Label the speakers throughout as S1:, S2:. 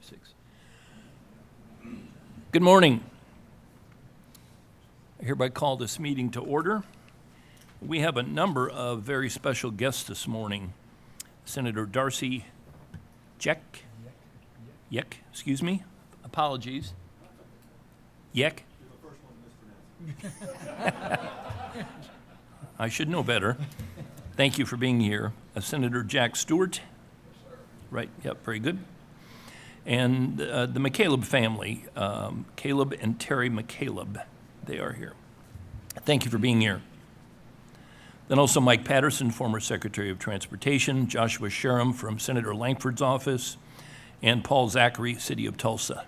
S1: 6. Good morning. I hereby call this meeting to order. We have a number of very special guests this morning. Senator Darcy Yek, excuse me, apologies. Yek. I should know better. Thank you for being here. Senator Jack Stewart. Right, yep, very good. And the McCaleb family, Caleb and Terry McCaleb, they are here. Thank you for being here. Then also Mike Patterson, former Secretary of Transportation, Joshua Sherem from Senator Langford's office, and Paul Zachary, City of Tulsa.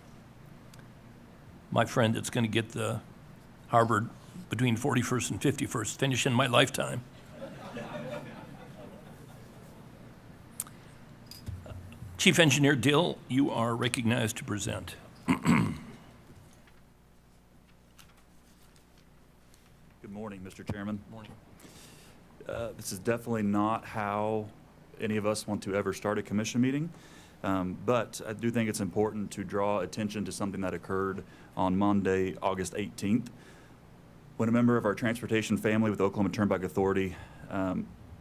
S1: My friend that's going to get the Harvard between 41st and 51st finish in my lifetime. Chief Engineer Dill, you are recognized to present.
S2: Good morning, Mr. Chairman.
S1: Morning.
S2: This is definitely not how any of us want to ever start a commission meeting, but I do think it's important to draw attention to something that occurred on Monday, August 18th, when a member of our transportation family with Oklahoma Turnpike Authority,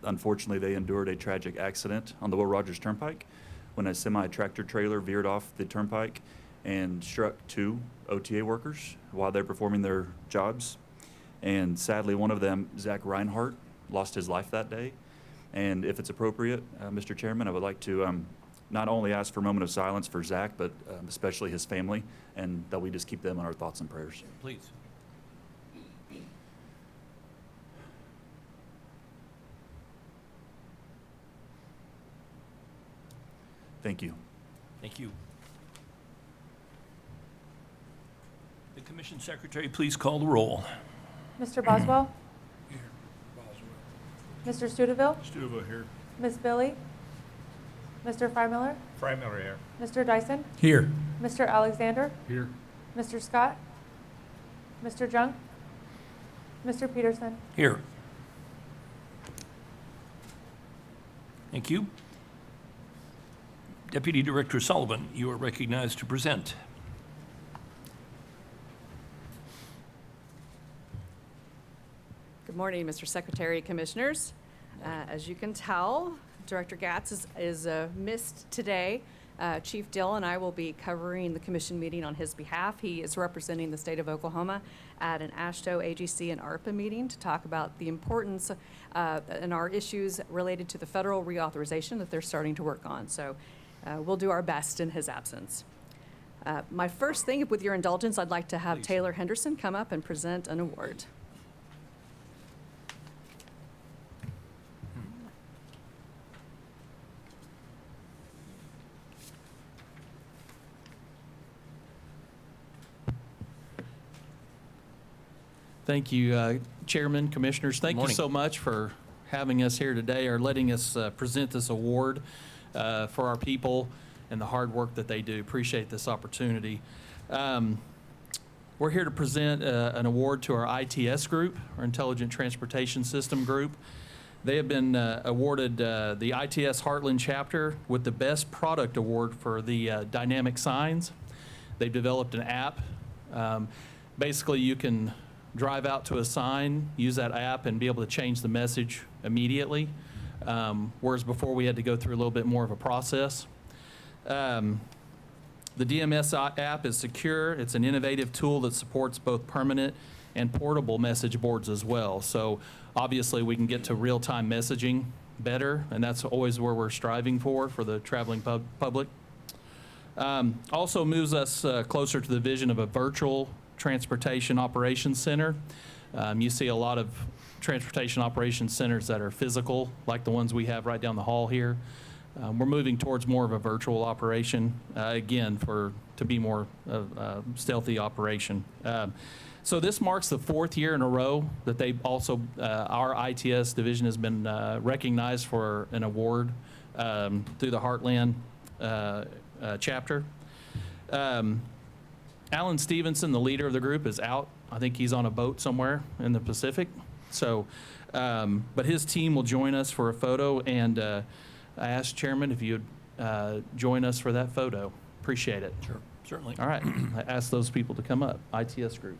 S2: unfortunately, they endured a tragic accident on the Will Rogers Turnpike when a semi-tractor trailer veered off the turnpike and struck 2 OTA workers while they're performing their jobs. And sadly, one of them, Zach Reinhardt, lost his life that day. And if it's appropriate, Mr. Chairman, I would like to not only ask for a moment of silence for Zach, but especially his family, and that we just keep them in our thoughts and prayers.
S1: Please.
S2: Thank you.
S1: Thank you. The Commission Secretary, please call the roll.
S3: Mr. Boswell?
S4: Here, Boswell.
S3: Mr. Studeville?
S4: Studeville here.
S3: Ms. Billy? Mr. Freimiller?
S4: Freimiller here.
S3: Mr. Dyson?
S4: Here.
S3: Mr. Alexander?
S4: Here.
S3: Mr. Scott? Mr. Junk? Mr. Peterson?
S1: Here. Thank you. Deputy Director Sullivan, you are recognized to present.
S5: Good morning, Mr. Secretary, Commissioners. As you can tell, Director Gatz is missed today. Chief Dill and I will be covering the commission meeting on his behalf. He is representing the state of Oklahoma at an AASHTO, AGC, and ARPA meeting to talk about the importance and our issues related to the federal reauthorization that they're starting to work on. So we'll do our best in his absence. My first thing, with your indulgence, I'd like to have
S1: Please.
S5: Taylor Henderson come up and present an award.
S6: Thank you, Chairman, Commissioners. Thank you
S1: Morning.
S6: so much for having us here today or letting us present this award for our people and the hard work that they do. Appreciate this opportunity. We're here to present an award to our ITS group, our Intelligent Transportation System group. They have been awarded the ITS Heartland chapter with the Best Product Award for the dynamic signs. They've developed an app. Basically, you can drive out to a sign, use that app, and be able to change the message immediately, whereas before we had to go through a little bit more of a process. The DMS app is secure. It's an innovative tool that supports both permanent and portable message boards as well. So obviously we can get to real-time messaging better, and that's always where we're striving for the traveling public. Also moves us closer to the vision of a virtual transportation operations center. You see a lot of transportation operations centers that are physical, like the ones we have right down the hall here. We're moving towards more of a virtual operation, again, to be more stealthy operation. So this marks the 4th year in a row that they also, our ITS division has been recognized for an award through the Heartland chapter. Alan Stevenson, the leader of the group, is out. I think he's on a boat somewhere in the Pacific. So, but his team will join us for a photo, and I asked Chairman if you'd join us for that photo. Appreciate it.
S1: Sure, certainly.
S6: All right, I ask those people to come up. ITS group.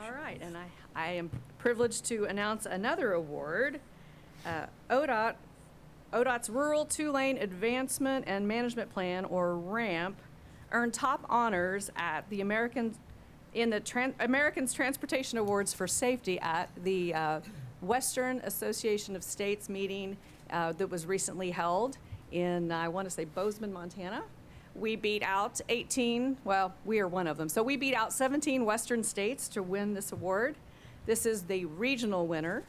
S5: All right, and I am privileged to announce another award. ODOT's Rural Two-Lane Advancement and Management Plan, or RAMP, earned top honors at the Americans Transportation Awards for Safety at the Western Association of States meeting that was recently held in, I want to say, Bozeman, Montana. We beat out 18, well, we are one of them. So we beat out 17 Western states to win this award. This is the regional winner.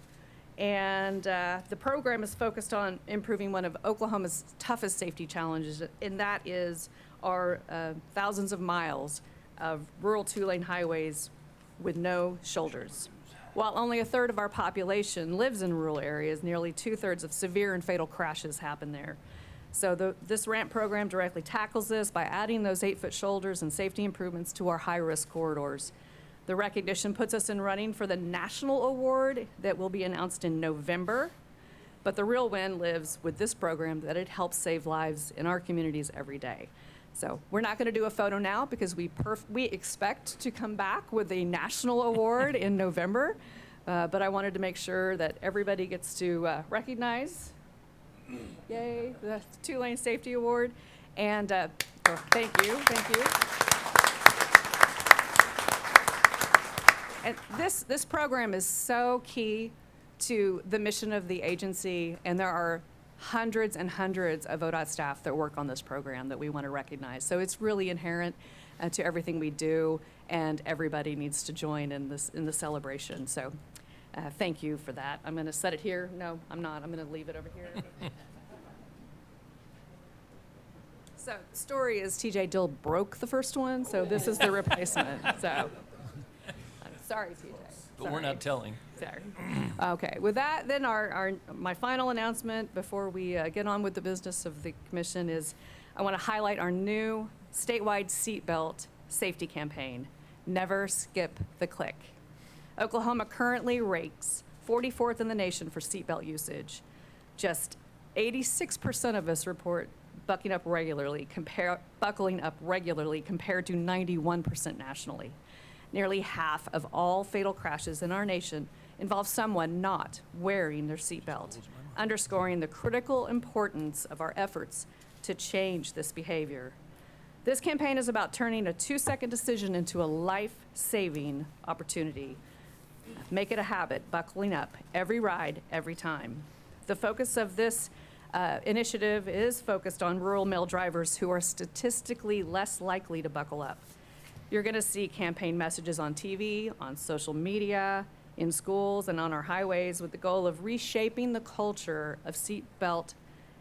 S5: And the program is focused on improving one of Oklahoma's toughest safety challenges, and that is our thousands of miles of rural two-lane highways with no shoulders. While only a third of our population lives in rural areas, nearly 2/3 of severe and fatal crashes happen there. So this RAMP program directly tackles this by adding those 8-foot shoulders and safety improvements to our high-risk corridors. The recognition puts us in running for the national award that will be announced in November. But the real win lives with this program, that it helps save lives in our communities every day. So we're not going to do a photo now because we expect to come back with a national award in November. But I wanted to make sure that everybody gets to recognize, yay, the Two-Lane Safety Award. And thank you. And this program is so key to the mission of the agency, and there are hundreds and hundreds of ODOT staff that work on this program that we want to recognize. So it's really inherent to everything we do, and everybody needs to join in the celebration. So thank you for that. I'm going to set it here. No, I'm not. I'm going to leave it over here. So the story is TJ Dill broke the first one, so this is the replacement. So sorry, TJ.
S1: But we're not telling.
S5: Sorry. Okay, with that, then my final announcement before we get on with the business of the commission is I want to highlight our new statewide seatbelt safety campaign, Never Skip the Click. Oklahoma currently ranks 44th in the nation for seatbelt usage. Just 86% of us report buckling up regularly compared to 91% nationally. Nearly half of all fatal crashes in our nation involve someone not wearing their seatbelt, underscoring the critical importance of our efforts to change this behavior. This campaign is about turning a 2-second decision into a life-saving opportunity. Make it a habit, buckling up every ride, every time. The focus of this initiative is focused on rural male drivers who are statistically less likely to buckle up. You're going to see campaign messages on TV, on social media, in schools, and on our highways with the goal of reshaping the culture of seatbelt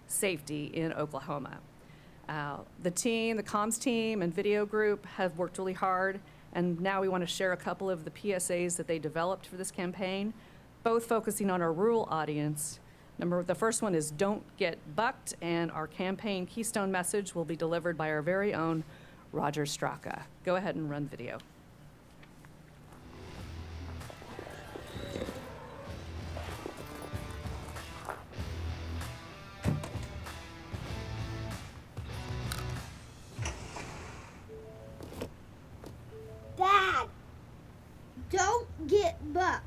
S5: safety in Oklahoma. The comms team and video group have worked really hard And now we want to share a couple of the PSAs that they developed for this campaign, both focusing on our rural audience. The first one is "Don't Get Bucked," and our campaign keystone message will be delivered by our very own Roger Straka. Go ahead and run video.
S7: Dad, don't get bucked.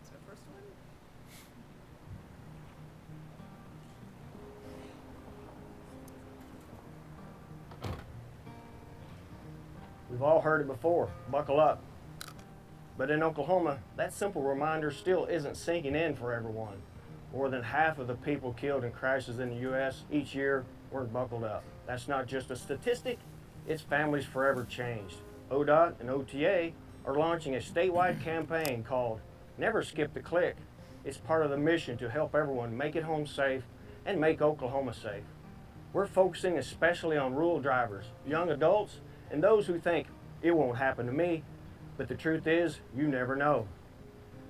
S5: Is that first one?
S8: We've all heard it before, buckle up. But in Oklahoma, that simple reminder still isn't sinking in for everyone. More than half of the people killed in crashes in the U.S. each year weren't buckled up. That's not just a statistic, it's families forever changed. ODOT and OTA are launching a statewide campaign called Never Skip the Click. It's part of the mission to help everyone make it home safe and make Oklahoma safe. We're focusing especially on rural drivers, young adults, and those who think it won't happen to me, but the truth is, you never know.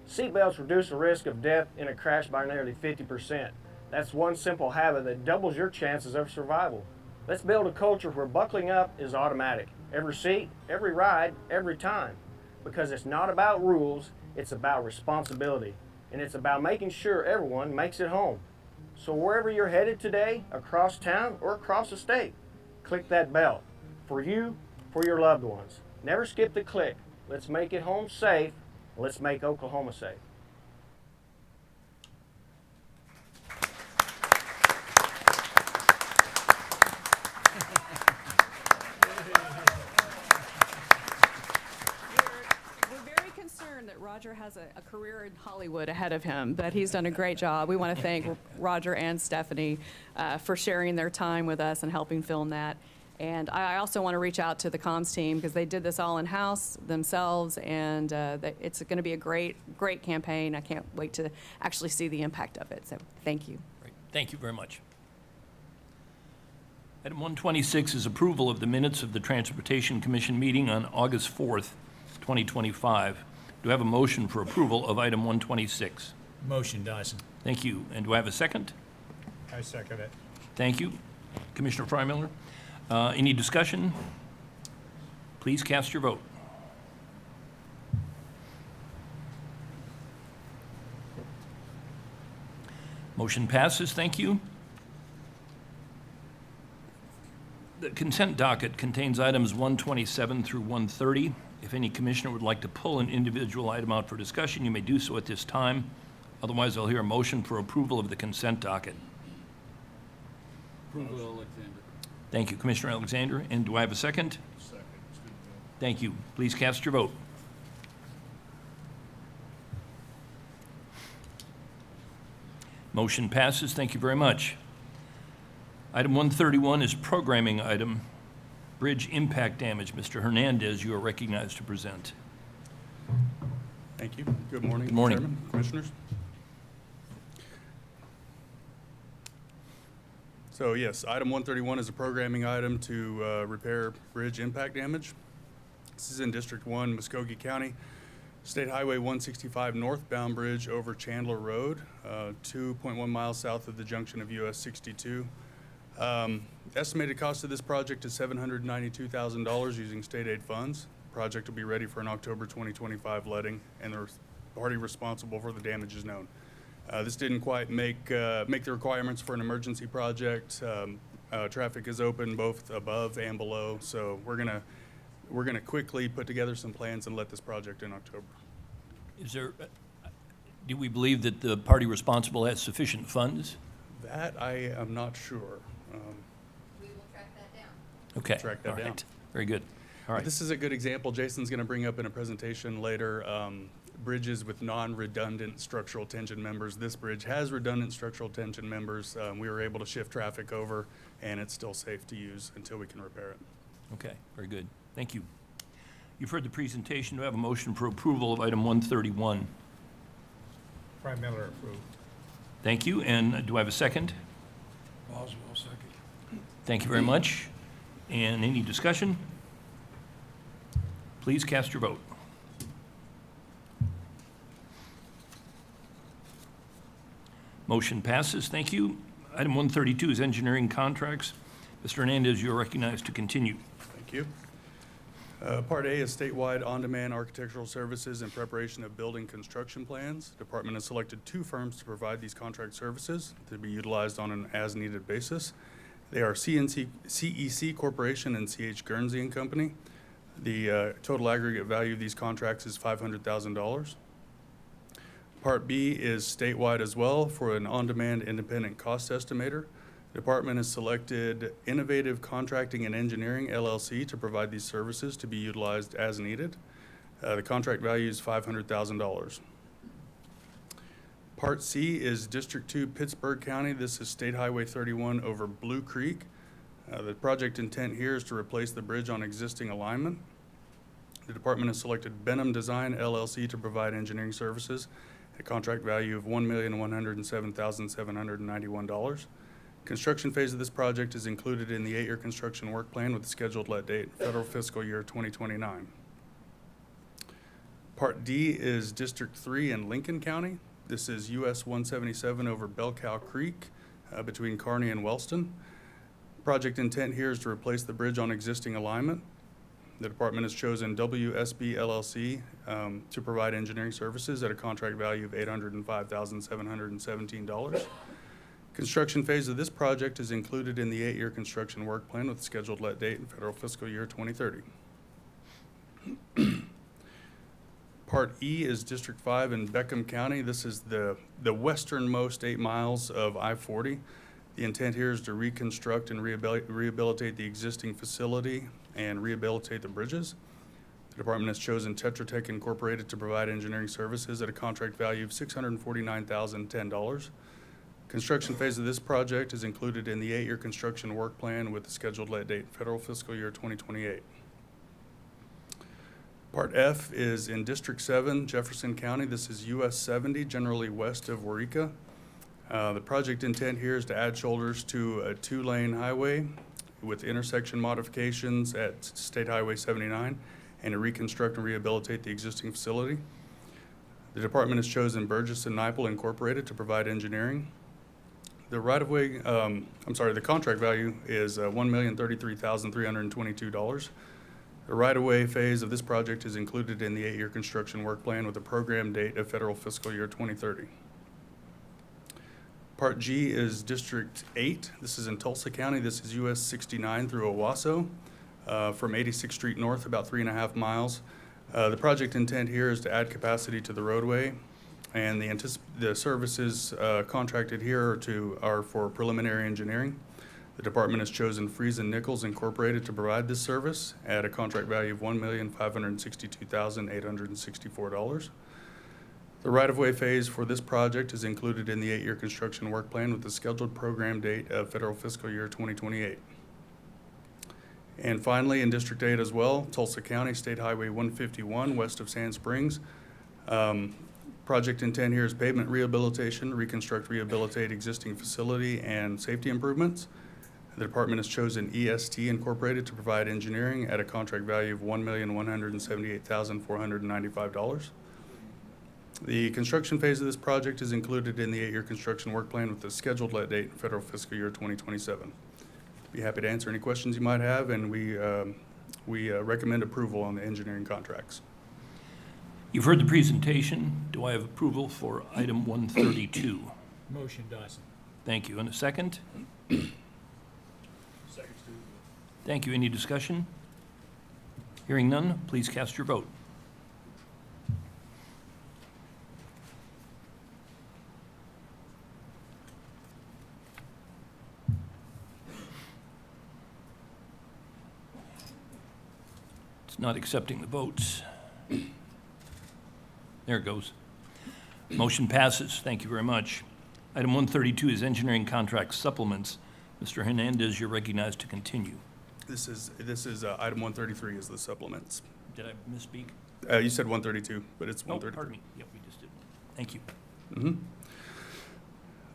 S8: Seatbelts reduce the risk of death in a crash by nearly 50%. That's one simple habit that doubles your chances of survival. Let's build a culture where buckling up is automatic. Every seat, every ride, every time. Because it's not about rules, it's about responsibility. And it's about making sure everyone makes it home. So wherever you're headed today, across town or across the state, click that bell. For you, for your loved ones. Never skip the click. Let's make it home safe. Let's make Oklahoma safe.
S5: We're very concerned that Roger has a career in Hollywood ahead of him, but he's done a great job. We want to thank Roger and Stephanie for sharing their time with us and helping film that. And I also want to reach out to the comms team because they did this all in-house themselves, and it's going to be a great campaign. I can't wait to actually see the impact of it. So thank you.
S1: Great. Thank you very much. Item 126 is approval of the minutes of the Transportation Commission meeting on August 4th, 2025. Do I have a motion for approval of item 126?
S4: Motion, Dyson.
S1: Thank you. And do I have a second?
S4: I second it.
S1: Thank you. Commissioner Freimiller? Any discussion? Please cast your vote. Motion passes. Thank you. The consent docket contains items 127 through 130. If any commissioner would like to pull an individual item out for discussion, you may do so at this time. Otherwise, I'll hear a motion for approval of the consent docket.
S9: Approval, Alexander.
S1: Thank you, Commissioner Alexander. And do I have a second?
S9: Second.
S1: Thank you. Please cast your vote. Motion passes. Thank you very much. Item 131 is programming item, bridge impact damage. Mr. Hernandez, you are recognized to present.
S10: Thank you. Good morning.
S1: Good morning.
S10: Chairman, Commissioners. So yes, item 131 is a programming item to repair bridge impact damage. This is in District 1, Muskogee County. State Highway 165 northbound bridge over Chandler Road, 2.1 miles south of the junction of US 62. Estimated cost of this project is $792,000 using state aid funds. The project will be ready for an October 2025 letting, and the party responsible for the damage is known. This didn't quite make the requirements for an emergency project. Traffic is open both above and below, so we're gonna quickly put together some plans and let this project in October.
S1: Is there, do we believe that the party responsible has sufficient funds?
S10: That I am not sure.
S5: We will track that down.
S1: Okay.
S10: Track that
S1: all right.
S10: down.
S1: Very good. All right.
S10: This is a good example Jason's going to bring up in a presentation later. Bridges with non-redundant structural tension members. This bridge has redundant structural tension members. We were able to shift traffic over, and it's still safe to use until we can repair it.
S1: Okay, very good. Thank you. You've heard the presentation. Do I have a motion for approval of item 131?
S4: Prime Miller approved.
S1: Thank you. And do I have a second?
S4: Boswell, second.
S1: Thank you very much. And any discussion? Please cast your vote. Motion passes. Thank you. Item 132 is engineering contracts. Mr. Hernandez, you are recognized to continue.
S10: Thank you. Part A is statewide on-demand architectural services in preparation of building construction plans. Department has selected 2 firms to provide these contract services to be utilized on an as-needed basis. They are CEC Corporation and C.H. Guernsey and Company. The total aggregate value of these contracts is $500,000. Part B is statewide as well for an on-demand independent cost estimator. The department has selected Innovative Contracting and Engineering, LLC, to provide these services to be utilized as needed. The contract value is $500,000. Part C is District 2, Pittsburgh County. This is State Highway 31 over Blue Creek. The project intent here is to replace the bridge on existing alignment. The department has selected Benham Design, LLC, to provide engineering services. A contract value of $1,107,791. Construction phase of this project is included in the 8-year construction work plan with a scheduled let date, federal fiscal year 2029. Part D is District 3 in Lincoln County. This is US 177 over Bell Cow Creek between Kearney and Wellston. Project intent here is to replace the bridge on existing alignment. The department has chosen WSB LLC to provide engineering services at a contract value of $805,717. Construction phase of this project is included in the 8-year construction work plan with scheduled let date in federal fiscal year 2030. Part E is District 5 in Beckham County. This is the westernmost 8 miles of I-40. The intent here is to reconstruct and rehabilitate the existing facility and rehabilitate the bridges. The department has chosen Tetra Tech Incorporated to provide engineering services at a contract value of $649,010. Construction phase of this project is included in the 8-year construction work plan with the scheduled let date, federal fiscal year 2028. Part F is in District 7, Jefferson County. This is US 70, generally west of Waurika. The project intent here is to add shoulders to a 2-lane highway with intersection modifications at State Highway 79 and to reconstruct and rehabilitate the existing facility. The department has chosen Burgess and Nyepel Incorporated to provide engineering. The the contract value is $1,033,322. The right-of-way phase of this project is included in the 8-year construction work plan with a program date of federal fiscal year 2030. Part G is District 8. This is in Tulsa County. This is US 69 through Owasso from 86th Street North, about 3.5 miles. The project intent here is to add capacity to the roadway, and the services contracted here are for preliminary engineering. The department has chosen Friesen Nichols Incorporated to provide this service at a contract value of $1,562,864. The right-of-way phase for this project is included in the 8-year construction work plan with the scheduled program date of federal fiscal year 2028. And finally, in District 8 as well, Tulsa County, State Highway 151 west of Sand Springs. Project intent here is pavement rehabilitation, reconstruct, rehabilitate existing facility and safety improvements. The department has chosen EST Incorporated to provide engineering at a contract value of $1,178,495. The construction phase of this project is included in the 8-year construction work plan with the scheduled let date in federal fiscal year 2027. Be happy to answer any questions you might have, and we recommend approval on the engineering contracts.
S1: You've heard the presentation. Do I have approval for item 132?
S4: Motion, Dyson.
S1: Thank you. And a second?
S4: Second, Stewart.
S1: Thank you. Any discussion? Hearing none, please cast your vote. It's not accepting the votes. There it goes. Motion passes. Thank you very much. Item 132 is engineering contract supplements. Mr. Hernandez, you're recognized to continue.
S10: This is item 133 is the supplements.
S1: did I misspeak?
S10: You said 132, but it's
S1: No,
S10: 132.
S1: pardon me. Yep, we just did. Thank you.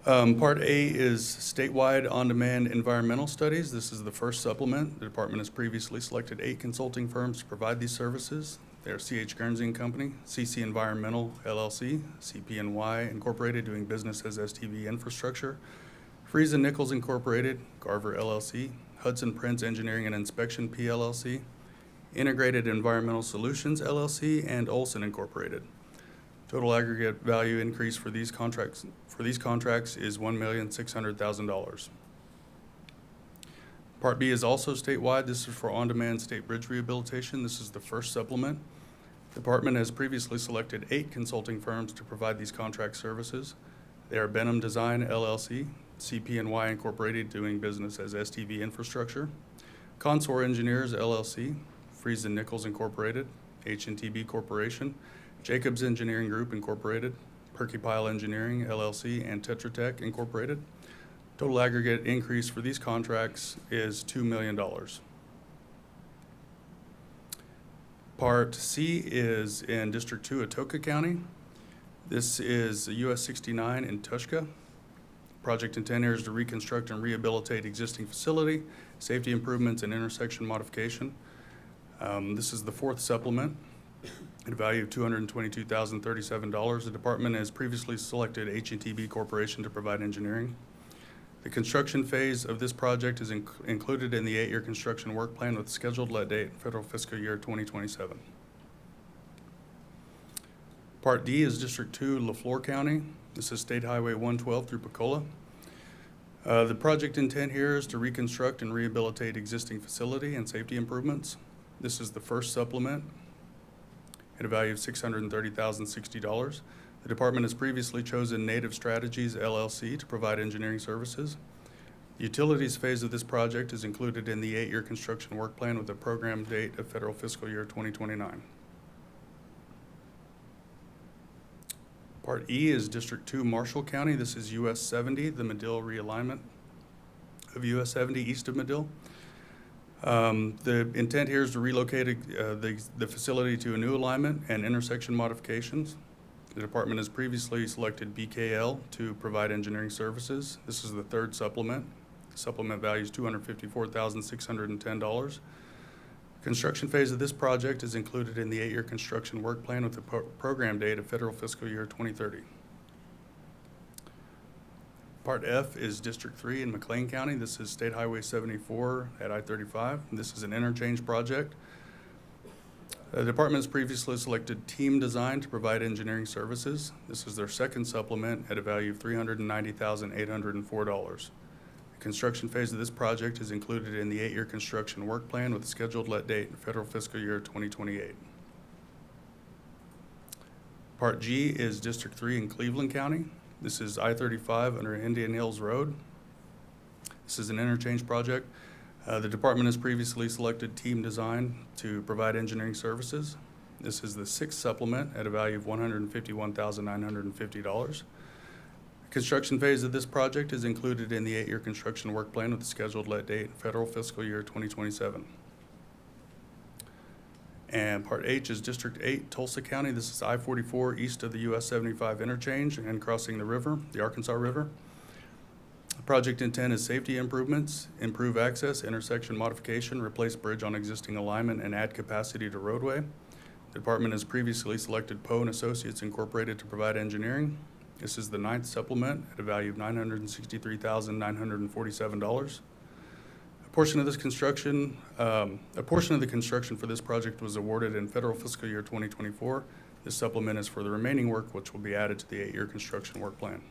S10: Part A is statewide on-demand environmental studies. This is the first supplement. The department has previously selected 8 consulting firms to provide these services. They are C.H. Guernsey and Company, CC Environmental LLC, CPNY Incorporated, doing business as STV Infrastructure, Friesen Nichols Incorporated, Garver LLC, Hudson Prince Engineering and Inspection PLLC, Integrated Environmental Solutions LLC, and Olson Incorporated. Total aggregate value increase for these contracts is $1,600,000. Part B is also statewide. This is for on-demand state bridge rehabilitation. This is the first supplement. The department has previously selected 8 consulting firms to provide these contract services. They are Benham Design LLC, CPNY Incorporated, doing business as STV Infrastructure, Consor Engineers LLC, Friesen Nichols Incorporated, H&TB Corporation, Jacobs Engineering Group Incorporated, Perky-Pile Engineering LLC, and Tetra Tech Incorporated. Total aggregate increase for these contracts is $2 million. Part C is in District 2, Atoka County. This is US 69 in Tushka. Project intent here is to reconstruct and rehabilitate existing facility, safety improvements, and intersection modification. This is the 4th supplement at a value of $222,037. The department has previously selected H&TB Corporation to provide engineering. The construction phase of this project is included in the 8-year construction work plan with scheduled let date federal fiscal year 2027. Part D is District 2, LaFleur County. This is State Highway 112 through Pecola. The project intent here is to reconstruct and rehabilitate existing facility and safety improvements. This is the first supplement at a value of $630,060. The department has previously chosen Native Strategies LLC to provide engineering services. The utilities phase of this project is included in the 8-year construction work plan with a program date of federal fiscal year 2029. Part E is District 2, Marshall County. This is US 70, the Medill realignment of US 70 east of Medill. The intent here is to relocate the facility to a new alignment and intersection modifications. The department has previously selected BKL to provide engineering services. This is the 3rd supplement. Supplement value is $254,610. Construction phase of this project is included in the 8-year construction work plan with a program date of federal fiscal year 2030. Part F is District 3 in McLean County. This is State Highway 74 at I-35. This is an interchange project. The department has previously selected Team Design to provide engineering services. This is their 2nd supplement at a value of $390,804. The construction phase of this project is included in the 8-year construction work plan with a scheduled let date in federal fiscal year 2028. Part G is District 3 in Cleveland County. This is I-35 under Indian Hills Road. This is an interchange project. The department has previously selected Team Design to provide engineering services. This is the 6th supplement at a value of $151,950. The construction phase of this project is included in the 8-year construction work plan with a scheduled let date federal fiscal year 2027. And Part H is District 8, Tulsa County. This is I-44 east of the US 75 interchange and crossing the river, the Arkansas River. The project intent is safety improvements, improve access, intersection modification, replace bridge on existing alignment, and add capacity to roadway. The department has previously selected Poe and Associates Incorporated to provide engineering. This is the 9th supplement at a value of $963,947. A portion of the construction for this project was awarded in federal fiscal year 2024. This supplement is for the remaining work, which will be added to the 8-year construction work plan.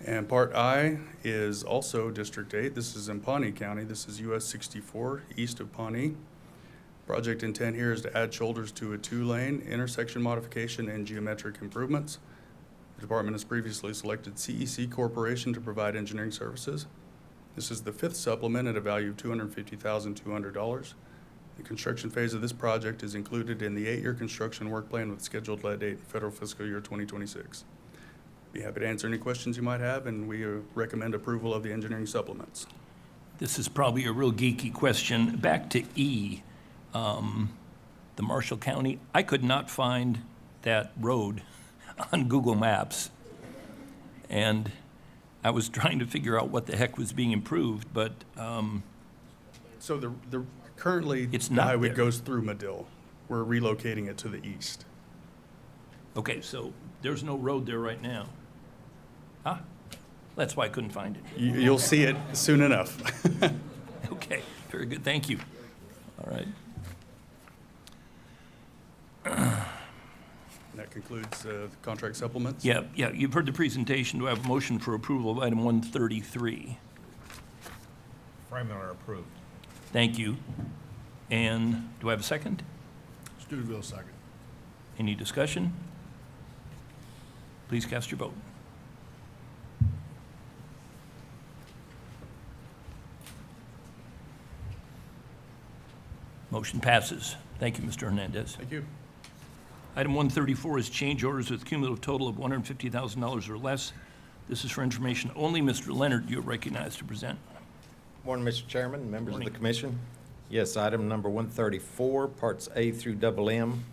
S10: And Part I is also District 8. This is in Pawnee County. This is US 64 east of Pawnee. Project intent here is to add shoulders to a 2-lane intersection modification and geometric improvements. The department has previously selected CEC Corporation to provide engineering services. This is the 5th supplement at a value of $250,200. The construction phase of this project is included in the 8-year construction work plan with scheduled let date federal fiscal year 2026. Be happy to answer any questions you might have, and we recommend approval of the engineering supplements.
S1: This is probably a real geeky question. Back to E. the Marshall County. I could not find that road on Google Maps. And I was trying to figure out what the heck was being improved, but
S10: So currently,
S1: It's
S10: the
S1: not
S10: highway
S1: there.
S10: goes through Medill. We're relocating it to the east.
S1: okay, so there's no road there right now. Ah, that's why I couldn't find it.
S10: You'll see it soon enough.
S1: Okay, very good, thank you. All right.
S10: That concludes the contract supplements.
S1: Yeah, you've heard the presentation. Do I have a motion for approval of item 133?
S4: Freimiller approved.
S1: Thank you. And do I have a second?
S4: Studeville, second.
S1: Any discussion? Please cast your vote. Motion passes. Thank you, Mr. Hernandez.
S10: Thank you.
S1: Item 134 is change orders with cumulative total of $150,000 or less. This is for information only. Mr. Leonard, you are recognized to present.
S9: Morning, Mr. Chairman, members of the
S1: Morning.
S9: commission. Yes, item number 134, parts A through double M,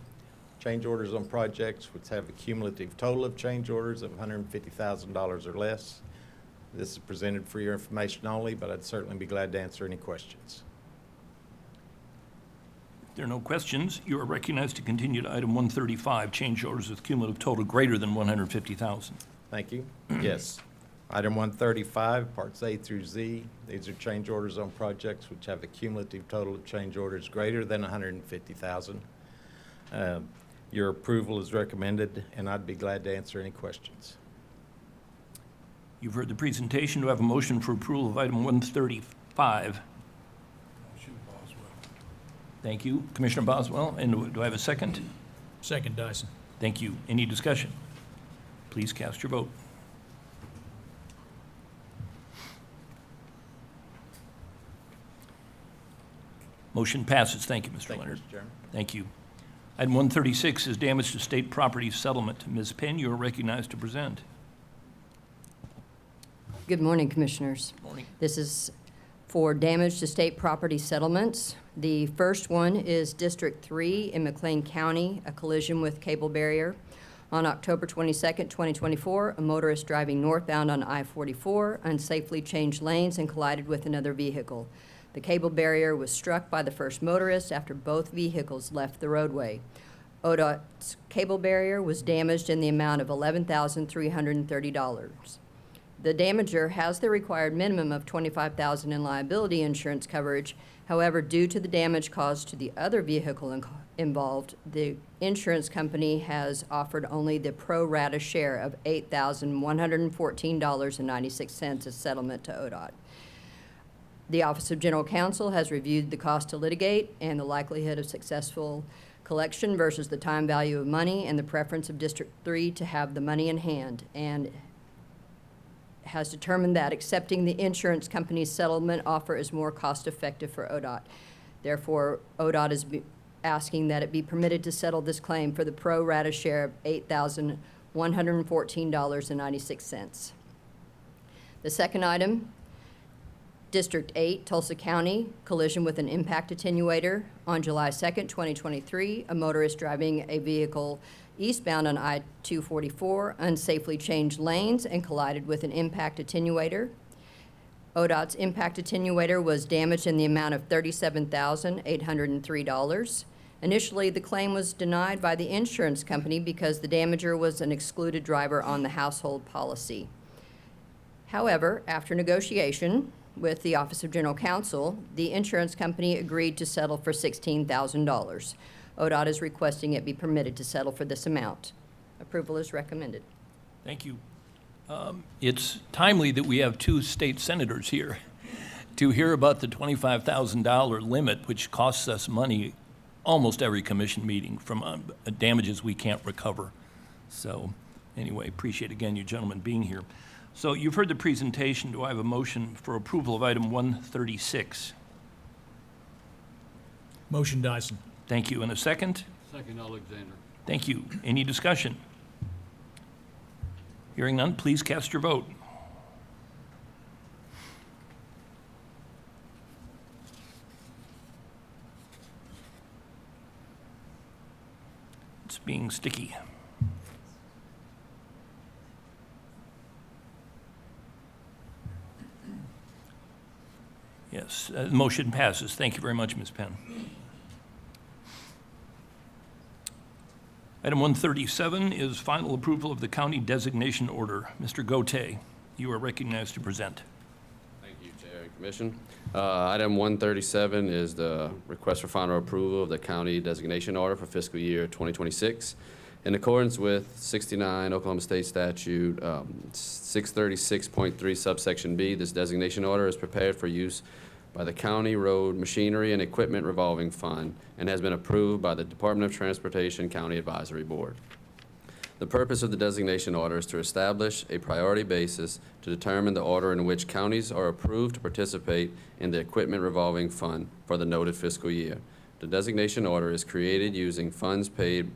S9: change orders on projects which have a cumulative total of change orders of $150,000 or less. This is presented for your information only, but I'd certainly be glad to answer any questions.
S1: If there are no questions, you are recognized to continue to item 135, change orders with cumulative total greater than $150,000.
S9: Thank you. Yes. Item 135, parts A through Z, these are change orders on projects which have a cumulative total of change orders greater than $150,000. Your approval is recommended, and I'd be glad to answer any questions.
S1: You've heard the presentation. Do I have a motion for approval of item 135?
S4: Motion Boswell.
S1: Thank you. Commissioner Boswell, and do I have a second?
S4: Second, Dyson.
S1: Thank you. Any discussion? Please cast your vote. Motion passes. Thank you, Mr.
S9: Thank you,
S1: Leonard.
S9: Mr. Chairman.
S1: Thank you. Item 136 is damage to state property settlement. Ms. Penn, you are recognized to present.
S11: Good morning, Commissioners.
S1: Morning.
S11: This is for damage to state property settlements. The first one is District 3 in McLean County, a collision with cable barrier. On October 22nd, 2024, a motorist driving northbound on I-44 unsafely changed lanes and collided with another vehicle. The cable barrier was struck by the first motorist after both vehicles left the roadway. ODOT's cable barrier was damaged in the amount of $11,330. The damager has the required minimum of $25,000 in liability insurance coverage. However, due to the damage caused to the other vehicle involved, the insurance company has offered only the pro rata share of $8,114.96 as settlement to ODOT. The Office of General Counsel has reviewed the cost to litigate and the likelihood of successful collection versus the time value of money and the preference of District 3 to have the money in hand, and has determined that accepting the insurance company's settlement offer is more cost-effective for ODOT. Therefore, ODOT is asking that it be permitted to settle this claim for the pro rata share of $8,114.96. The second item, District 8, Tulsa County, collision with an impact attenuator. On July 2nd, 2023, a motorist driving a vehicle eastbound on I-244 unsafely changed lanes and collided with an impact attenuator. ODOT's impact attenuator was damaged in the amount of $37,803. Initially, the claim was denied by the insurance company because the damager was an excluded driver on the household policy. However, after negotiation with the Office of General Counsel, the insurance company agreed to settle for $16,000. ODOT is requesting it be permitted to settle for this amount. Approval is recommended.
S1: Thank you. It's timely that we have two state senators here to hear about the $25,000 limit, which costs us money almost every commission meeting from damages we can't recover. So anyway, appreciate again you gentlemen being here. So you've heard the presentation. Do I have a motion for approval of item 136?
S4: Motion Dyson.
S1: Thank you. And a second?
S12: Second, Alexander.
S1: Thank you. Any discussion? Hearing none, please cast your vote. being sticky. Yes, the motion passes. Thank you very much, Ms. Penn. Item 137 is final approval of the county designation order. Mr. Gote, you are recognized to present.
S12: Thank you, Chair and Commission. Item 137 is the request for final approval of the county designation order for fiscal year 2026. In accordance with 69 Oklahoma State Statute 636.3 subsection B, this designation order is prepared for use by the County Road Machinery and Equipment Revolving Fund and has been approved by the Department of Transportation County Advisory Board. The purpose of the designation order is to establish a priority basis to determine the order in which counties are approved to participate in the Equipment Revolving Fund for the noted fiscal year. The designation order is created using funds paid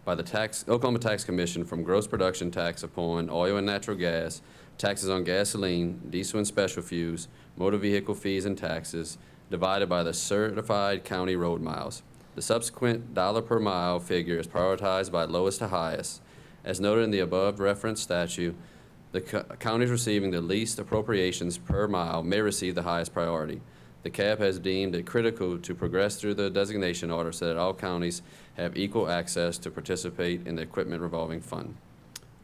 S12: by the Oklahoma Tax Commission from gross production tax upon oil and natural gas, taxes on gasoline, diesel and special fuels, motor vehicle fees and taxes, divided by the certified county road miles. The subsequent dollar per mile figure is prioritized by lowest to highest. As noted in the above referenced statute, the counties receiving the least appropriations per mile may receive the highest priority. The CAB has deemed it critical to progress through the designation order so that all counties have equal access to participate in the Equipment Revolving Fund.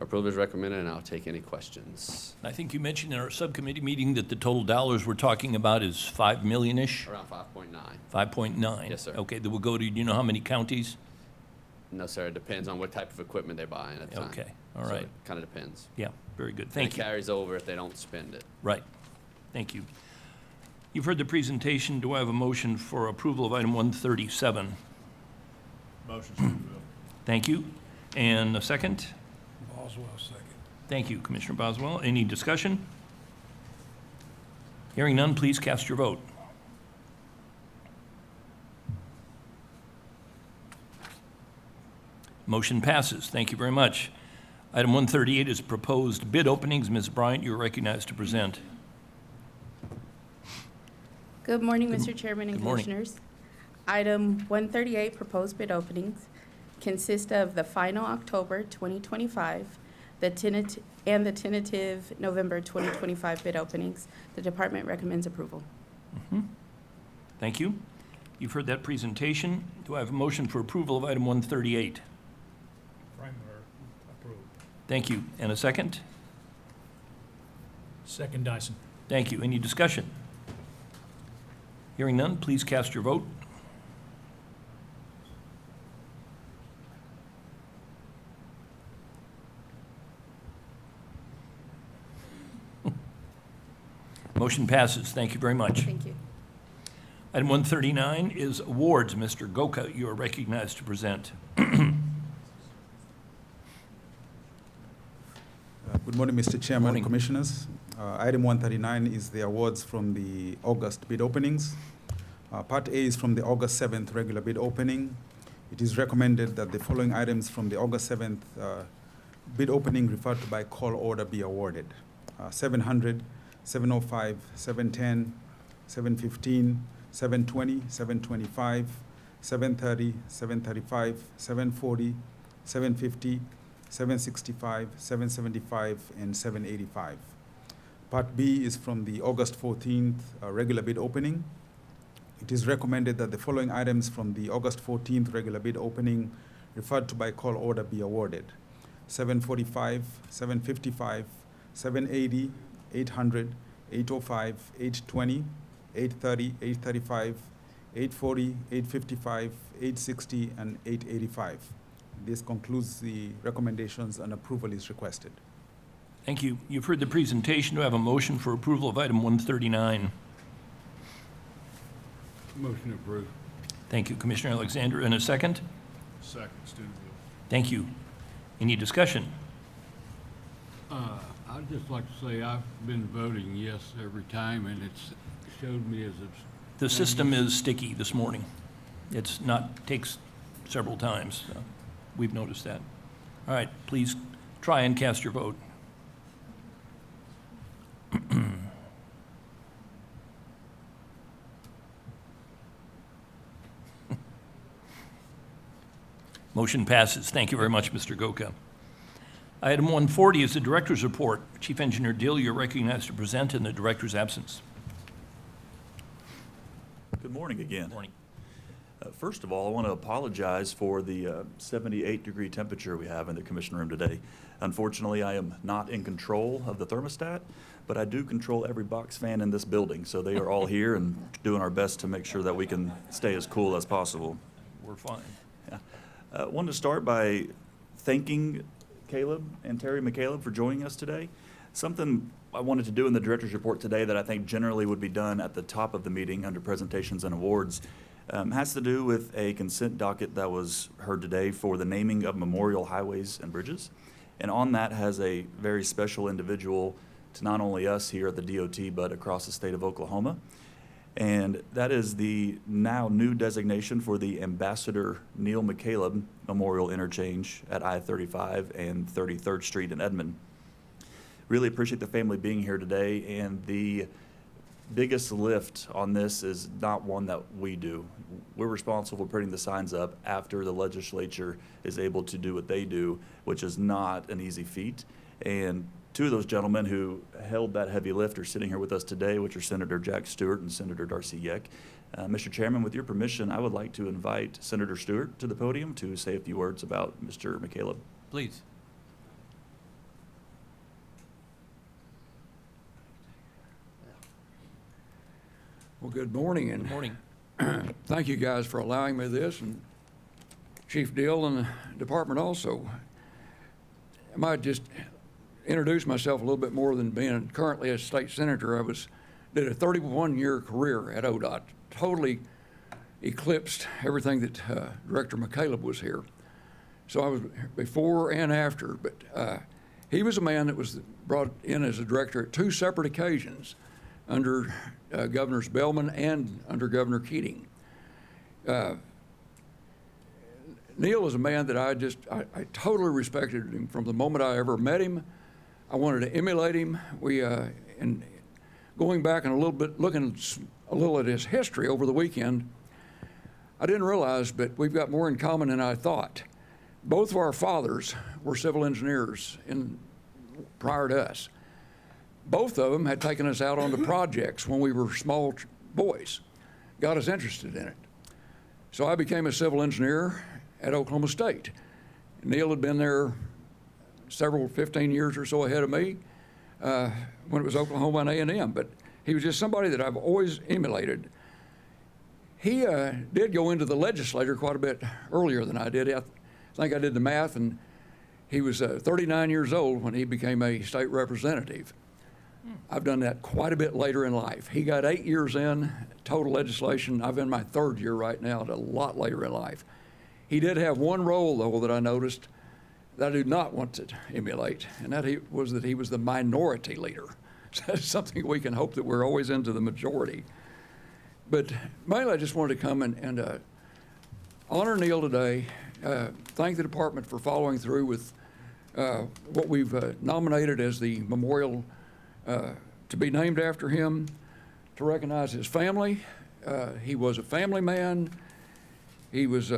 S12: Approval is recommended, and I'll take any questions.
S1: I think you mentioned in our subcommittee meeting that the total dollars we're talking about is 5 million-ish?
S12: Around 5.9.
S1: 5.9?
S12: Yes, sir.
S1: Okay, that will go to, do you know how many counties?
S12: No, sir, it depends on what type of equipment they're buying at the time.
S1: Okay, all
S12: So
S1: right.
S12: it kind of depends.
S1: Yeah, very good.
S12: And
S1: Thank
S12: it
S1: you.
S12: carries over if they don't spend it.
S1: Right. Thank you. You've heard the presentation. Do I have a motion for approval of item 137?
S4: Motion, Studeville.
S1: Thank you. And a second?
S4: Boswell, second.
S1: Thank you, Commissioner Boswell. Any discussion? Hearing none, please cast your vote. Motion passes. Thank you very much. Item 138 is proposed bid openings. Ms. Bryant, you're recognized to present.
S13: Good morning, Mr. Chairman and
S1: Good morning.
S13: Commissioners. Item 138, proposed bid openings, consist of the final October 2025, the tentative November 2025 bid openings. The department recommends approval.
S1: Thank you. You've heard that presentation. Do I have a motion for approval of item 138?
S4: Framework, approved.
S1: Thank you. And a second?
S4: Second, Dyson.
S1: Thank you. Any discussion? Hearing none, please cast your vote. Motion passes. Thank you very much.
S13: Thank you.
S1: Item 139 is awards. Mr. Goka, you are recognized to present.
S14: Good morning, Mr. Chairman
S1: Morning.
S14: and Commissioners. Item 139 is the awards from the August bid openings. Part A is from the August 7th regular bid opening. It is recommended that the following items from the August 7th bid opening referred to by call order be awarded. 700, 705, 710, 715, 720, 725, 730, 735, 740, 750, 765, 775, and 785. Part B is from the August 14th regular bid opening. It is recommended that the following items from the August 14th regular bid opening referred to by call order be awarded. 745, 755, 780, 800, 805, 820, 830, 835, 840, 855, 860, and 885. This concludes the recommendations, and approval is requested.
S1: Thank you. You've heard the presentation. Do I have a motion for approval of item 139?
S4: Motion approved.
S1: Thank you, Commissioner Alexander. And a second?
S4: Second, Studeville.
S1: Thank you. Any discussion?
S15: I'd just like to say I've been voting yes every time, and it's showed me as a...
S1: The system is sticky this morning. It's not, takes several times. We've noticed that. All right, please try and cast your vote. Motion passes. Thank you very much, Mr. Goka. Item 140 is the Director's Report. Chief Engineer Dill, you're recognized to present in the Director's absence.
S2: Good morning again.
S1: Morning.
S2: First of all, I want to apologize for the 78-degree temperature we have in the commission room today. Unfortunately, I am not in control of the thermostat, but I do control every box fan in this building. So they are all here and doing our best to make sure that we can stay as cool as possible.
S1: We're fine.
S2: I wanted to start by thanking Caleb and Terry McCaleb for joining us today. Something I wanted to do in the Director's Report today that I think generally would be done at the top of the meeting under presentations and awards has to do with a consent docket that was heard today for the naming of memorial highways and bridges. And on that has a very special individual to not only us here at the DOT, but across the state of Oklahoma. And that is the now new designation for the Ambassador Neil McCaleb Memorial Interchange at I-35 and 33rd Street in Edmond. Really appreciate the family being here today, and the biggest lift on this is not one that we do. We're responsible for putting the signs up after the legislature is able to do what they do, which is not an easy feat. And two of those gentlemen who held that heavy lift are sitting here with us today, which are Senator Jack Stewart and Senator Darcy Yeck. Mr. Chairman, with your permission, I would like to invite Senator Stewart to the podium to say a few words about Mr. McCaleb.
S1: Please.
S16: Well, good morning, and
S1: Good morning.
S16: thank you guys for allowing me this, and Chief Dill and the department also. I might just introduce myself a little bit more than being currently a state senator. Did a 31-year career at ODOT, totally eclipsed everything that Director McCaleb was here. So I was before and after, but he was a man that was brought in as a director at two separate occasions under Governors Bellman and under Governor Keating. Neil is a man that I totally respected him from the moment I ever met him. I wanted to emulate him. And going back and looking a little at his history over the weekend, I didn't realize, but we've got more in common than I thought. Both of our fathers were civil engineers prior to us. Both of them had taken us out onto projects when we were small boys, got us interested in it. So I became a civil engineer at Oklahoma State. Neil had been there 15 years or so ahead of me when it was Oklahoma and A&M, but he was just somebody that I've always emulated. He did go into the legislature quite a bit earlier than I did. I think I did the math, and he was 39 years old when he became a state representative. I've done that quite a bit later in life. He got 8 years in total legislation. I'm in my third year right now, a lot later in life. He did have one role, though, that I noticed that I do not want to emulate, and that he was the minority leader. So that's something we can hope that we're always into the majority. But mainly I just wanted to come and honor Neil today, thank the department for following through with what we've nominated as the memorial to be named after him, to recognize his family. He was a family man. He was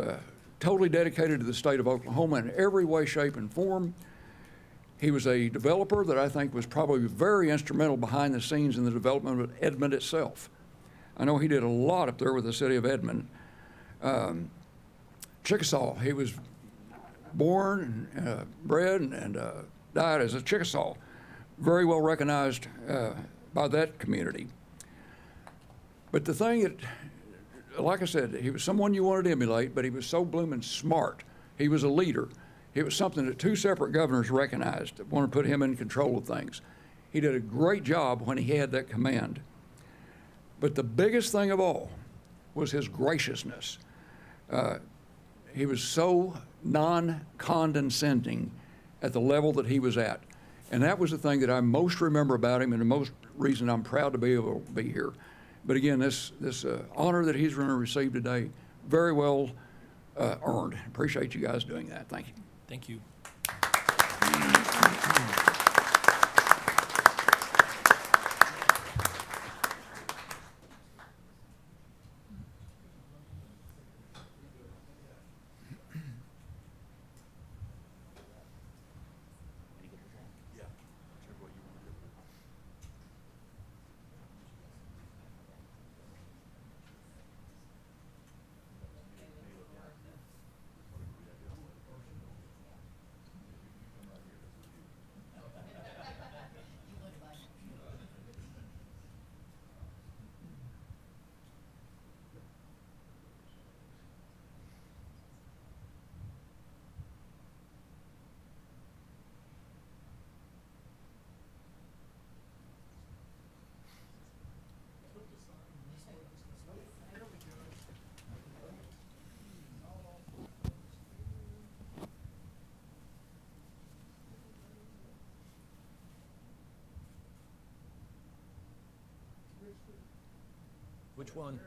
S16: totally dedicated to the state of Oklahoma in every way, shape, and form. He was a developer that I think was probably very instrumental behind the scenes in the development of Edmond itself. I know he did a lot up there with the city of Edmond. Chickasaw, he was born, bred, and died as a Chickasaw. Very well recognized by that community. But the thing that, like I said, he was someone you wanted to emulate, but he was so blooming smart. He was a leader. It was something that two separate governors recognized that wanted to put him in control of things. He did a great job when he had that command. But the biggest thing of all was his graciousness. He was so non-condescending at the level that he was at. And that was the thing that I most remember about him, and the most reason I'm proud to be able to be here. But again, this honor that he's going to receive today, very well earned. Appreciate you guys doing that. Thank you.
S1: Thank you. Which one?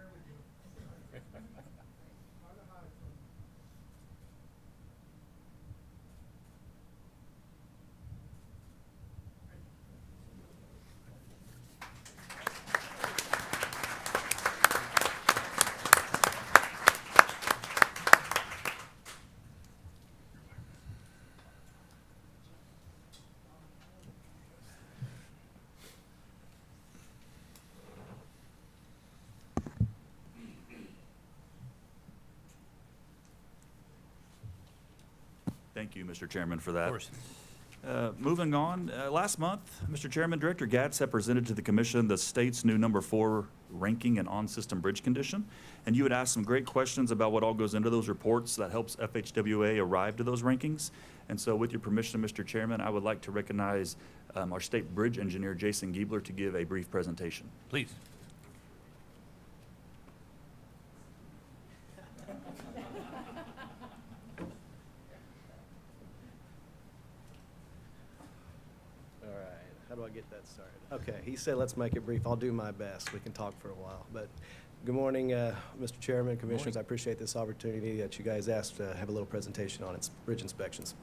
S2: Thank you, Mr. Chairman, for that.
S1: Of course.
S2: Moving on, last month, Mr. Chairman, Director Gatz had presented to the commission the state's new number 4 ranking and on-system bridge condition. And you had asked some great questions about what all goes into those reports that helps FHWA arrive to those rankings. And so with your permission, Mr. Chairman, I would like to recognize our state bridge engineer, Jason Giebler, to give a brief presentation.
S1: Please.
S17: All right, how do I get that started? Okay, he said let's make it brief. I'll do my best. We can talk for a while. But good morning, Mr. Chairman, Commissioners. I appreciate this opportunity that you guys asked to have a little presentation on bridge inspections.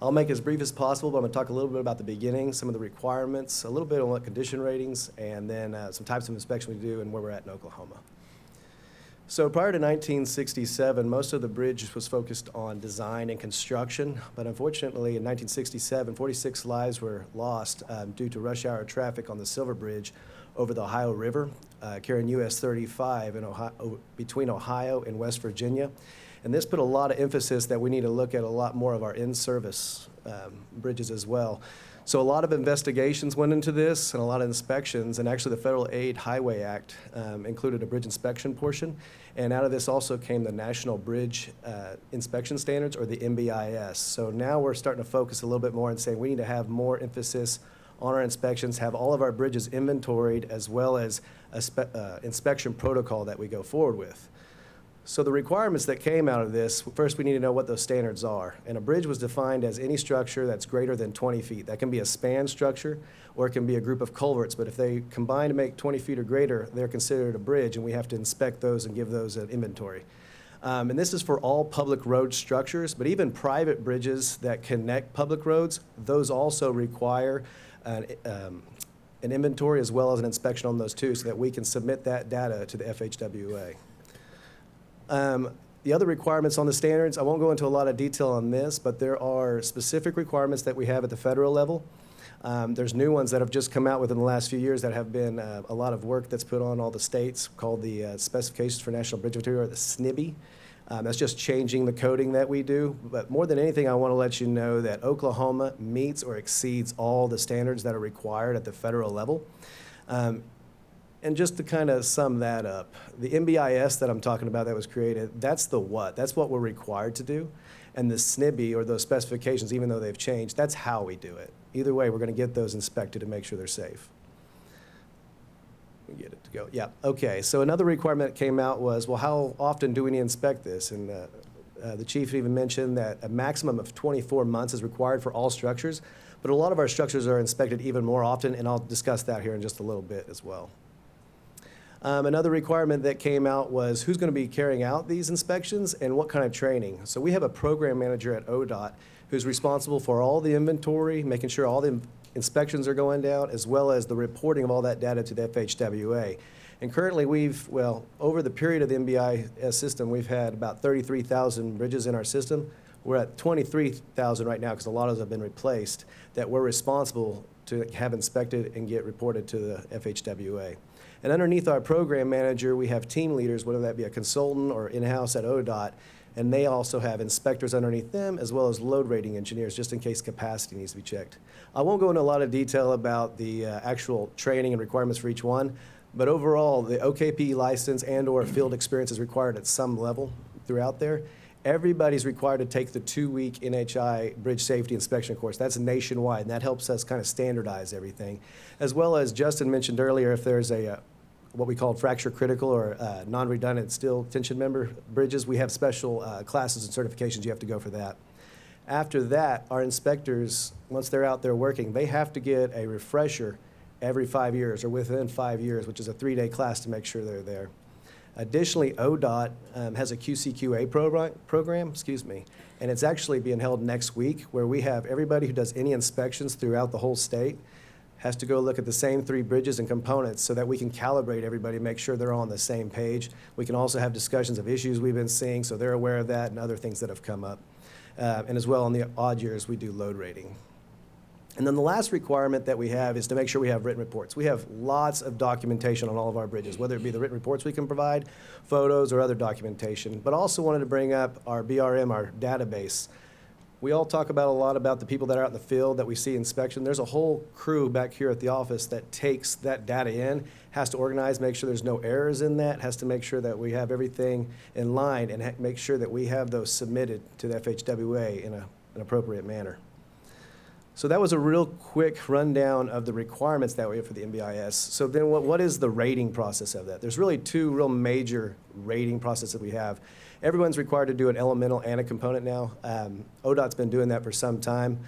S17: I'll make it as brief as possible, but I'm going to talk a little bit about the beginning, some of the requirements, a little bit on what condition ratings, and then some types of inspection we do and where we're at in Oklahoma. So prior to 1967, most of the bridge was focused on design and construction, but unfortunately in 1967, 46 lives were lost due to rush hour traffic on the Silver Bridge over the Ohio River, carrying US 35 in Ohio, between Ohio and West Virginia. And this put a lot of emphasis that we need to look at a lot more of our in-service bridges as well. So a lot of investigations went into this and a lot of inspections, and actually the Federal Aid Highway Act included a bridge inspection portion, and out of this also came the National Bridge Inspection Standards, or the NBIS. So now we're starting to focus a little bit more and saying we need to have more emphasis on our inspections, have all of our bridges inventoried, as well as a inspection protocol that we go forward with. So the requirements that came out of this, first we need to know what those standards are. And a bridge was defined as any structure that's greater than 20 feet. That can be a span structure, or it can be a group of culverts. But if they combine to make 20 feet or greater, they're considered a bridge, and we have to inspect those and give those an inventory. And this is for all public road structures, but even private bridges that connect public roads, those also require an inventory as well as an inspection on those too, so that we can submit that data to the FHWA. The other requirements on the standards, I won't go into a lot of detail on this, but there are specific requirements that we have at the federal level. There's new ones that have just come out within the last few years that have been a lot of work that's put on all the states, called the Specifications for National Bridge Material, or the SNBI. That's just changing the coding that we do. But more than anything, I want to let you know that Oklahoma meets or exceeds all the standards that are required at the federal level. And just to kind of sum that up, the NBIS that I'm talking about that was created, that's the what. That's what we're required to do. And the SNBI, or those specifications, even though they've changed, that's how we do it. Either way, we're going to get those inspected to make sure they're safe. Let me get it to go. Yeah, okay. So another requirement that came out was, well, how often do we need to inspect this? And the chief even mentioned that a maximum of 24 months is required for all structures. But a lot of our structures are inspected even more often, and I'll discuss that here in just a little bit as well. Another requirement that came out was who's going to be carrying out these inspections and what kind of training. So we have a program manager at ODOT who's responsible for all the inventory, making sure all the inspections are going down, as well as the reporting of all that data to the FHWA. And currently over the period of the NBIS system, we've had about 33,000 bridges in our system. We're at 23,000 right now because a lot of those have been replaced that we're responsible to have inspected and get reported to the FHWA. And underneath our program manager, we have team leaders, whether that be a consultant or in-house at ODOT, and they also have inspectors underneath them, as well as load rating engineers, just in case capacity needs to be checked. I won't go into a lot of detail about the actual training and requirements for each one, but overall, the OKP license and/or field experience is required at some level throughout there. Everybody's required to take the 2-week NHI Bridge Safety Inspection course. That's nationwide, and that helps us kind of standardize everything. As well as Justin mentioned earlier, if there's what we call fracture critical or non-redundant steel tension member bridges, we have special classes and certifications you have to go for that. After that, our inspectors, once they're out there working, they have to get a refresher every 5 years or within 5 years, which is a 3-day class to make sure they're there. Additionally, ODOT has a QCQA program, and it's actually being held next week, where we have everybody who does any inspections throughout the whole state has to go look at the same 3 bridges and components so that we can calibrate everybody, make sure they're all on the same page. We can also have discussions of issues we've been seeing, so they're aware of that and other things that have come up. And as well, on the odd years, we do load rating. And then the last requirement that we have is to make sure we have written reports. We have lots of documentation on all of our bridges, whether it be the written reports we can provide, photos, or other documentation. But also wanted to bring up our BRM, our database. We all talk about a lot about the people that are out in the field that we see inspection. There's a whole crew back here at the office that takes that data in, has to organize, make sure there's no errors in that, has to make sure that we have everything in line, and make sure that we have those submitted to the FHWA in an appropriate manner. So that was a real quick rundown of the requirements that we have for the MBIS. So then what is the rating process of that? There's really 2 real major rating processes that we have. Everyone's required to do an elemental and a component now. ODOT's been doing that for some time.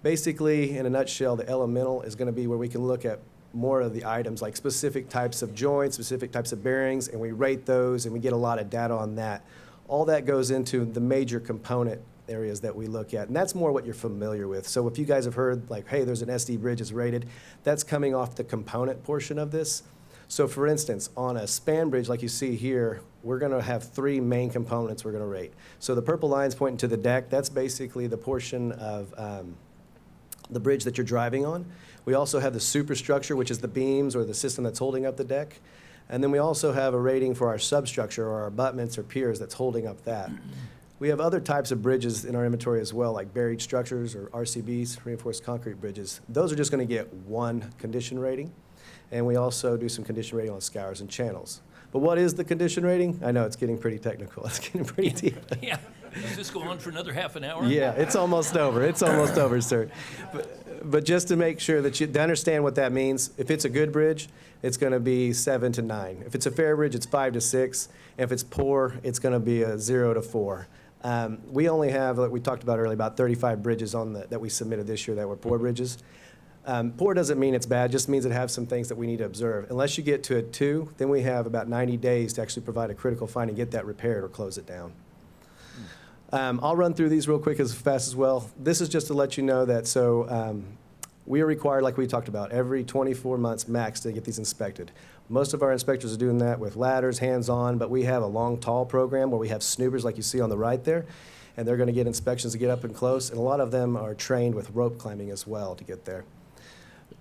S17: Basically, in a nutshell, the elemental is going to be where we can look at more of the items, like specific types of joints, specific types of bearings, and we rate those, and we get a lot of data on that. All that goes into the major component areas that we look at, and that's more what you're familiar with. So if you guys have heard, like, hey, there's an SD bridge is rated, that's coming off the component portion of this. So for instance, on a span bridge like you see here, we're going to have 3 main components we're going to rate. So the purple line's pointing to the deck. That's basically the portion of the bridge that you're driving on. We also have the superstructure, which is the beams or the system that's holding up the deck. And then we also have a rating for our substructure or our abutments or piers that's holding up that. We have other types of bridges in our inventory as well, like buried structures or RCBs, reinforced concrete bridges. Those are just going to get 1 condition rating. And we also do some condition rating on scours and channels. But what is the condition rating? I know it's getting pretty technical. It's getting pretty deep.
S1: Yeah. Does this go on for another half an hour?
S17: Yeah, it's almost over. It's almost over, sir. But just to make sure that to understand what that means, if it's a good bridge, it's going to be 7 to 9. If it's a fair bridge, it's 5 to 6. And if it's poor, it's going to be a 0 to 4. We only have, like we talked about earlier, about 35 bridges that we submitted this year that were poor bridges. Poor doesn't mean it's bad, just means it has some things that we need to observe. Unless you get to a 2, then we have about 90 days to actually provide a critical find and get that repaired or close it down. I'll run through these real quick as fast as well. This is just to let you know that, we are required, like we talked about, every 24 months max to get these inspected. Most of our inspectors are doing that with ladders, hands-on, but we have a long, tall program where we have snoopers like you see on the right there, and they're going to get inspections to get up and close, and a lot of them are trained with rope climbing as well to get there.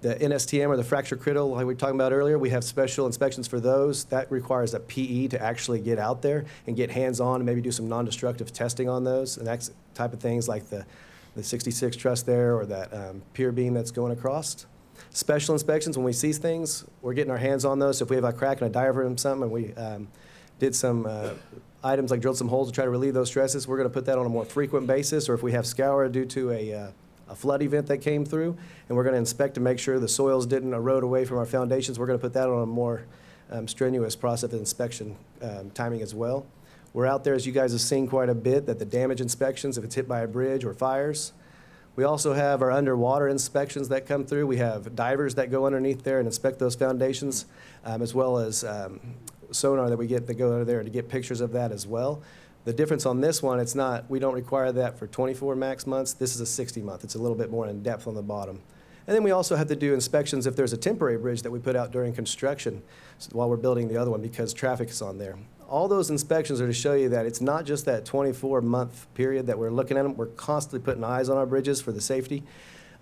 S17: The NSTM, or the fracture critical, like we were talking about earlier, we have special inspections for those. That requires a PE to actually get out there and get hands-on and maybe do some non-destructive testing on those, and that type of things like the 66 truss there or that pier beam that's going across. Special inspections, when we see things, we're getting our hands on those. So if we have a crack in a diaphragm or something, and we did some items like drilled some holes to try to relieve those stresses, we're going to put that on a more frequent basis. Or if we have scour due to a flood event that came through, and we're going to inspect to make sure the soils didn't erode away from our foundations, we're going to put that on a more strenuous process of inspection timing as well. We're out there, as you guys have seen quite a bit, that the damage inspections, if it's hit by a bridge or fires. We also have our underwater inspections that come through. We have divers that go underneath there and inspect those foundations, as well as sonar that we get that go under there to get pictures of that as well. The difference on this one, we don't require that for 24 max months. This is a 60 month. It's a little bit more in depth on the bottom. And then we also have to do inspections if there's a temporary bridge that we put out during construction while we're building the other one because traffic is on there. All those inspections are to show you that it's not just that 24-month period that we're looking at them. We're constantly putting eyes on our bridges for the safety,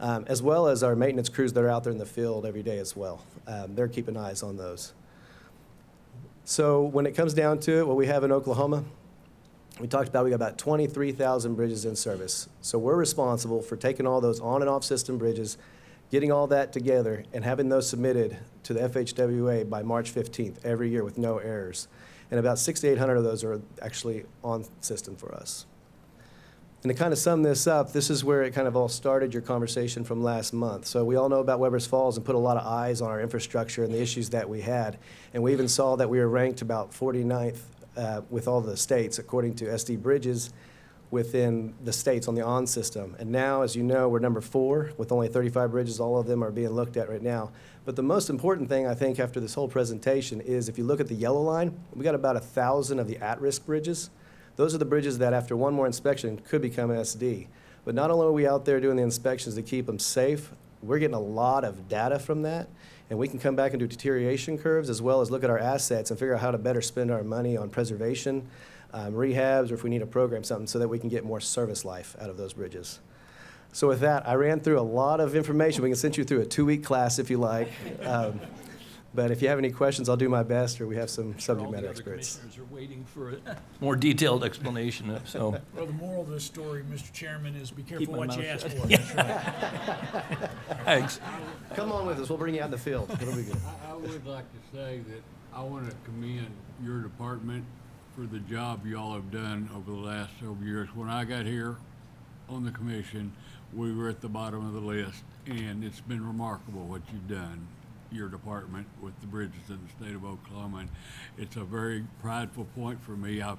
S17: as well as our maintenance crews that are out there in the field every day as well. They're keeping eyes on those. So when it comes down to it, what we have in Oklahoma, we talked about we got about 23,000 bridges in service. So we're responsible for taking all those on and off system bridges, getting all that together, and having those submitted to the FHWA by March 15th every year with no errors. And about 6,800 of those are actually on system for us. And to kind of sum this up, this is where it kind of all started, your conversation from last month. So we all know about Weber's Falls and put a lot of eyes on our infrastructure and the issues that we had. And we even saw that we were ranked about 49th with all the states according to SD Bridges. within the states on the ON system. And now, as you know, we're number 4 with only 35 bridges. All of them are being looked at right now. But the most important thing, I think, after this whole presentation is if you look at the yellow line, we got about 1,000 of the at-risk bridges. Those are the bridges that after one more inspection could become SD. But not only are we out there doing the inspections to keep them safe, we're getting a lot of data from that. And we can come back and do deterioration curves as well as look at our assets and figure out how to better spend our money on preservation, rehabs, or if we need to program something so that we can get more service life out of those bridges. So with that, I ran through a lot of information. We can send you through a 2-week class if you like. But if you have any questions, I'll do my best, or we have some subject matter experts.
S1: Commissioners are waiting for a more detailed explanation, so.
S4: Well, the moral of this story, Mr. Chairman, is be
S1: Keep
S4: careful
S1: my
S4: what you
S1: mouth
S4: ask
S1: shut.
S4: for. That's right.
S1: Thanks.
S17: Come on with us. We'll bring you out in the field. It'll be good.
S15: I would like to say that I want to commend your department for the job y'all have done over the last several years. When I got here on the commission, we were at the bottom of the list, and it's been remarkable what you've done, your department, with the bridges in the state of Oklahoma. And it's a very prideful point for me. I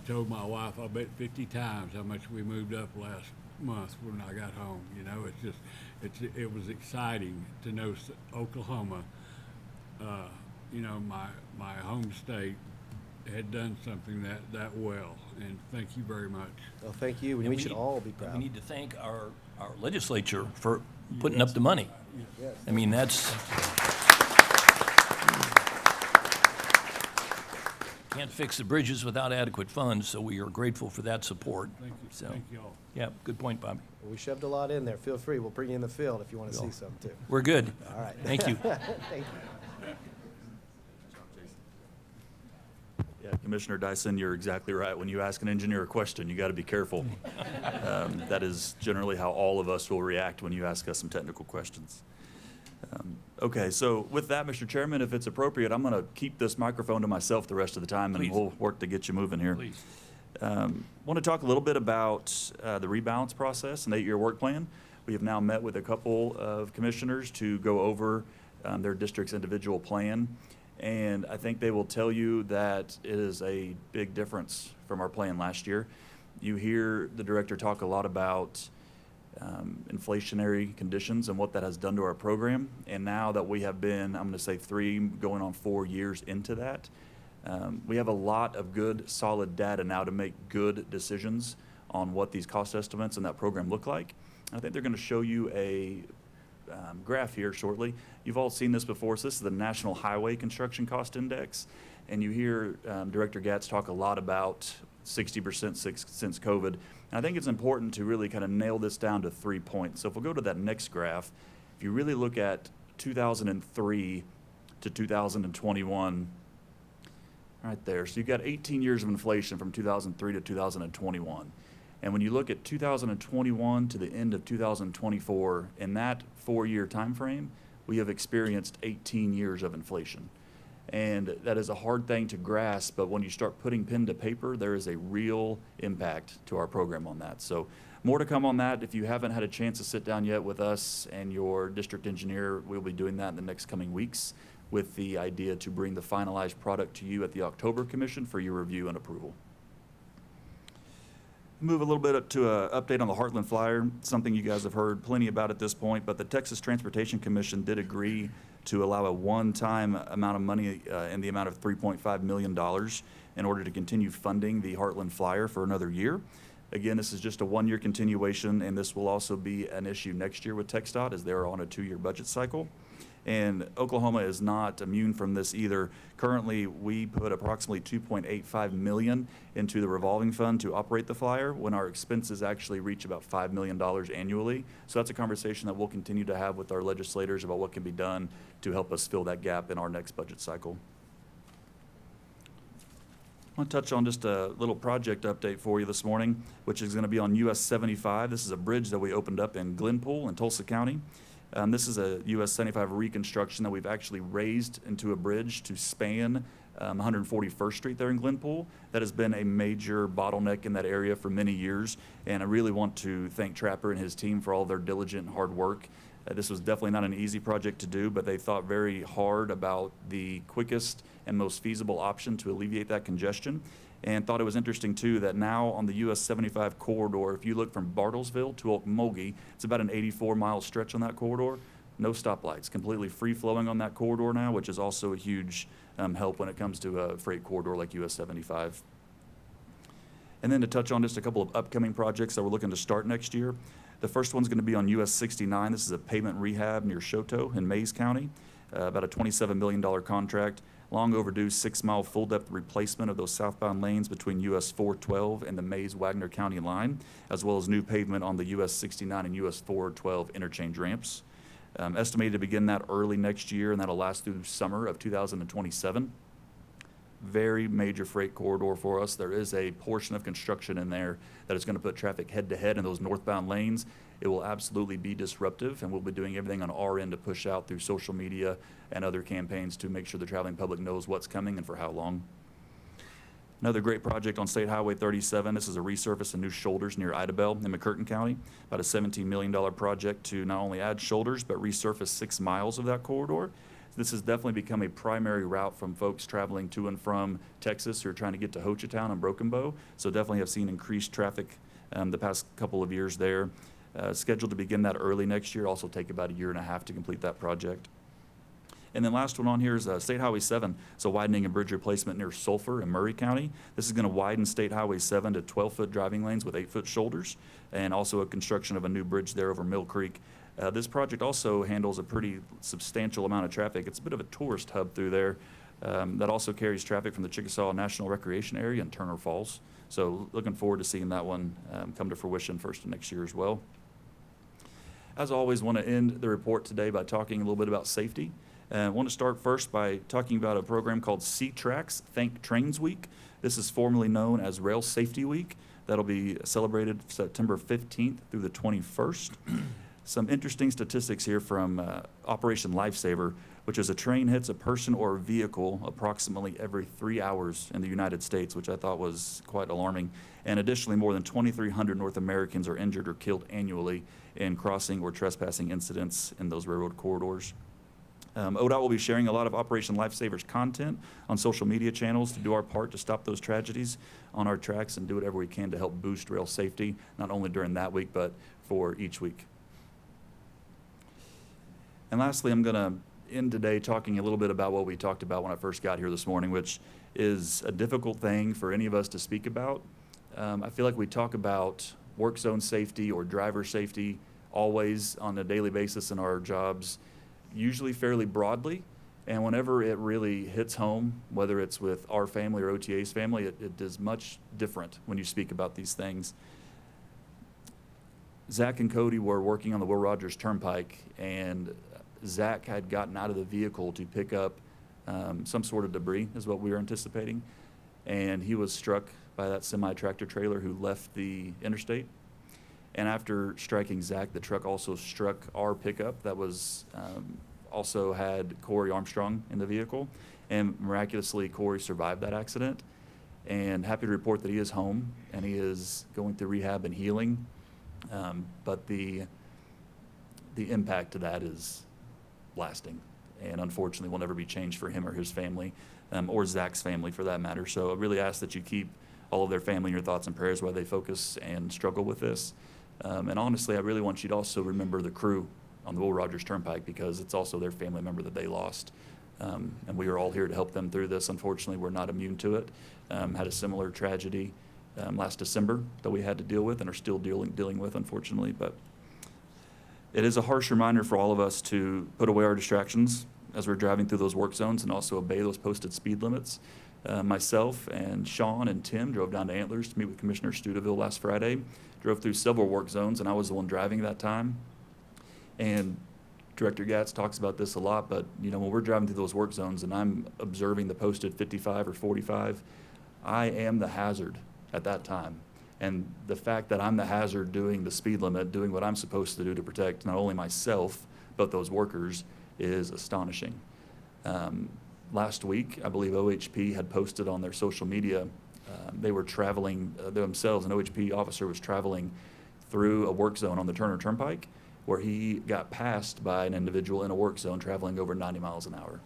S15: told my wife, I bet 50 times how much we moved up last month when I got home. You know, it was exciting to know Oklahoma, you know, my home state, had done something that well, and thank you very much.
S17: Well, thank you.
S1: And
S17: We should all be proud.
S1: We need to thank our legislature for putting up the money.
S17: Yes.
S1: I mean, that's, can't fix the bridges without adequate funds, so we are grateful for that support.
S15: Thank you.
S1: So,
S15: Thank you all.
S1: yeah, good point, Bobby.
S17: We shoved a lot in there. Feel free. We'll bring you in the field if you want to
S1: We'll.
S17: see some too.
S1: We're good.
S17: All right.
S1: Thank you.
S17: Thank you.
S2: Yeah, Commissioner Dyson, you're exactly right. When you ask an engineer a question, you got to be careful. That is generally how all of us will react when you ask us some technical questions. Okay, so with that, Mr. Chairman, if it's appropriate, I'm going to keep this microphone to myself the rest of the time, and
S1: Please.
S2: we'll work to get you moving here.
S1: Please.
S2: Want to talk a little bit about the rebalance process and 8-year work plan. We have now met with a couple of commissioners to go over their district's individual plan. And I think they will tell you that it is a big difference from our plan last year. You hear the director talk a lot about inflationary conditions and what that has done to our program. And now that we have been, I'm going to say 3 going on 4 years into that, we have a lot of good, solid data now to make good decisions on what these cost estimates and that program look like. I think they're going to show you a graph here shortly. You've all seen this before. So this is the National Highway Construction Cost Index. And you hear Director Gatz talk a lot about 60% since COVID. And I think it's important to really kind of nail this down to 3 points. So if we'll go to that next graph, if you really look at 2003 to 2021, right there. So you've got 18 years of inflation from 2003 to 2021. And when you look at 2021 to the end of 2024, in that 4-year time frame, we have experienced 18 years of inflation. And that is a hard thing to grasp, but when you start putting pen to paper, there is a real impact to our program on that. So more to come on that. If you haven't had a chance to sit down yet with us and your district engineer, we'll be doing that in the next coming weeks with the idea to bring the finalized product to you at the October Commission for your review and approval. Move a little bit up to an update on the Heartland Flyer, something you guys have heard plenty about at this point, but the Texas Transportation Commission did agree to allow a one-time amount of money in the amount of $3.5 million in order to continue funding the Heartland Flyer for another year. Again, this is just a 1-year continuation, and this will also be an issue next year with TxDOT as they're on a 2-year budget cycle. And Oklahoma is not immune from this either. Currently, we put approximately $2.85 million into the revolving fund to operate the flyer when our expenses actually reach about $5 million annually. So that's a conversation that we'll continue to have with our legislators about what can be done to help us fill that gap in our next budget cycle. I want to touch on just a little project update for you this morning, which is going to be on US 75. This is a bridge that we opened up in Glenpool in Tulsa County. This is a US 75 reconstruction that we've actually raised into a bridge to span 141st Street there in Glenpool. That has been a major bottleneck in that area for many years, and I really want to thank Trapper and his team for all their diligent and hard work. This was definitely not an easy project to do, but they thought very hard about the quickest and most feasible option to alleviate that congestion. And thought it was interesting too that now on the US 75 corridor, if you look from Bartlesville to Okmulgee, it's about an 84-mile stretch on that corridor. No stoplights, completely free flowing on that corridor now, which is also a huge help when it comes to a freight corridor like US 75. And then to touch on just a couple of upcoming projects that we're looking to start next year. The first one's going to be on US 69. This is a pavement rehab near Choteau in Mays County, about a $27 million contract. Long overdue 6-mile full depth replacement of those southbound lanes between US 412 and the Mays-Wagner County line, as well as new pavement on the US 69 and US 412 interchange ramps. Estimated to begin that early next year, and that'll last through summer of 2027. Very major freight corridor for us. There is a portion of construction in there that is going to put traffic head to head in those northbound lanes. It will absolutely be disruptive, and we'll be doing everything on our end to push out through social media and other campaigns to make sure the traveling public knows what's coming and for how long. Another great project on State Highway 37. This is a resurface and new shoulders near Idabel in McCurtain County. About a $17 million project to not only add shoulders, but resurface 6 miles of that corridor. This has definitely become a primary route from folks traveling to and from Texas who are trying to get to Ho Chi Town and Broken Bow. So definitely have seen increased traffic the past couple of years there. Scheduled to begin that early next year. Also take about a year and a half to complete that project. And then last one on here is State Highway 7. So widening and bridge replacement near Sulphur in Murray County. This is going to widen State Highway 7 to 12-foot driving lanes with 8-foot shoulders, and also a construction of a new bridge there over Mill Creek. This project also handles a pretty substantial amount of traffic. It's a bit of a tourist hub through there that also carries traffic from the Chickasaw National Recreation Area and Turner Falls. So looking forward to seeing that one come to fruition first of next year as well. As always, want to end the report today by talking a little bit about safety. I want to start first by talking about a program called C-Tracks Thank Trains Week. This is formerly known as Rail Safety Week. That'll be celebrated September 15th through the 21st. Some interesting statistics here from Operation Lifesaver, which is a train hits a person or a vehicle approximately every 3 hours in the United States, which I thought was quite alarming. And additionally, more than 2,300 North Americans are injured or killed annually in crossing or trespassing incidents in those railroad corridors. ODOT will be sharing a lot of Operation Lifesavers content on social media channels to do our part to stop those tragedies on our tracks and do whatever we can to help boost rail safety, not only during that week, but for each week. And lastly, I'm going to end today talking a little bit about what we talked about when I first got here this morning, which is a difficult thing for any of us to speak about. I feel like we talk about work zone safety or driver safety always on a daily basis in our jobs, usually fairly broadly. And whenever it really hits home, whether it's with our family or OTA's family, it is much different when you speak about these things. Zach and Cody were working on the Will Rogers Turnpike, and Zach had gotten out of the vehicle to pick up some sort of debris, is what we were anticipating. And he was struck by that semi-tractor trailer who left the interstate. And after striking Zach, the truck also struck our pickup that was also had Corey Armstrong in the vehicle. And miraculously, Corey survived that accident. And happy to report that he is home and he is going through rehab and healing. But the impact of that is lasting, and unfortunately will never be changed for him or his family, or Zach's family for that matter. So I really ask that you keep all of their family in your thoughts and prayers while they focus and struggle with this. And honestly, I really want you to also remember the crew on the Will Rogers Turnpike, because it's also their family member that they lost. And we are all here to help them through this. Unfortunately, we're not immune to it. Had a similar tragedy last December that we had to deal with and are still dealing with, unfortunately. But it is a harsh reminder for all of us to put away our distractions as we're driving through those work zones and also obey those posted speed limits. Myself and Sean and Tim drove down to Antlers to meet with Commissioner Studeville last Friday, drove through several work zones, and I was the one driving that time. And Director Gatz talks about this a lot, but when we're driving through those work zones and I'm observing the posted 55 or 45, I am the hazard at that time. And the fact that I'm the hazard doing the speed limit, doing what I'm supposed to do to protect not only myself, but those workers is astonishing. Last week, I believe OHP had posted on their social media, they were traveling themselves, an OHP officer was traveling through a work zone on the Turner Turnpike where he got passed by an individual in a work zone traveling over 90 miles an hour.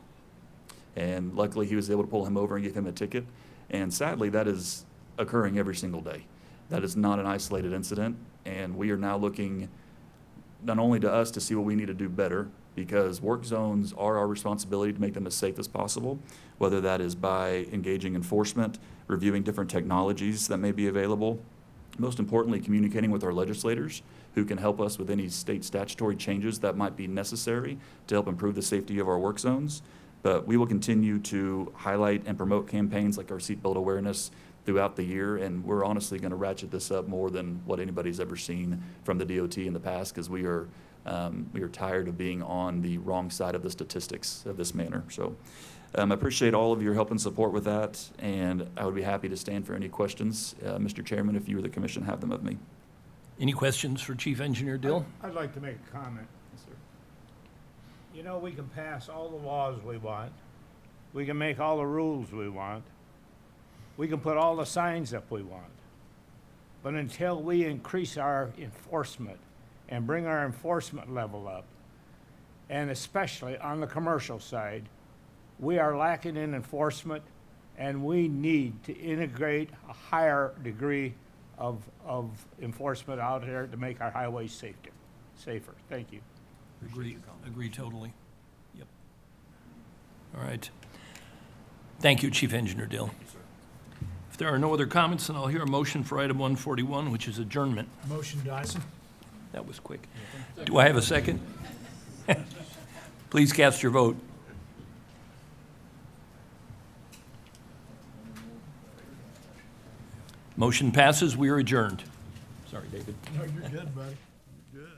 S2: And luckily he was able to pull him over and give him a ticket. And sadly, that is occurring every single day. That is not an isolated incident, and we are now looking not only to us to see what we need to do better, because work zones are our responsibility to make them as safe as possible, whether that is by engaging enforcement, reviewing different technologies that may be available, most importantly, communicating with our legislators who can help us with any state statutory changes that might be necessary to help improve the safety of our work zones. But we will continue to highlight and promote campaigns like our seatbelt awareness throughout the year, and we're honestly going to ratchet this up more than what anybody's ever seen from the DOT in the past, because we are tired of being on the wrong side of the statistics of this manner. So I appreciate all of your help and support with that, and I would be happy to stand for any questions, Mr. Chairman, if you or the commission have them of me.
S1: Any questions for Chief Engineer Dill?
S4: I'd like to make a comment.
S2: Yes, sir.
S4: You know, we can pass all the laws we want. We can make all the rules we want. We can put all the signs up we want. But until we increase our enforcement and bring our enforcement level up, and especially on the commercial side, we are lacking in enforcement, and we need to integrate a higher degree of enforcement out there to make our highways safer. Thank you.
S1: Agree totally. Yep. All right. Thank you, Chief Engineer Dill. If there are no other comments, then I'll hear a motion for item 141, which is adjournment.
S4: Motion, Dyson.
S1: That was quick. Do I have a second? Please cast your vote. Motion passes. We are adjourned. Sorry, David.
S4: No, you're good, buddy. You're good.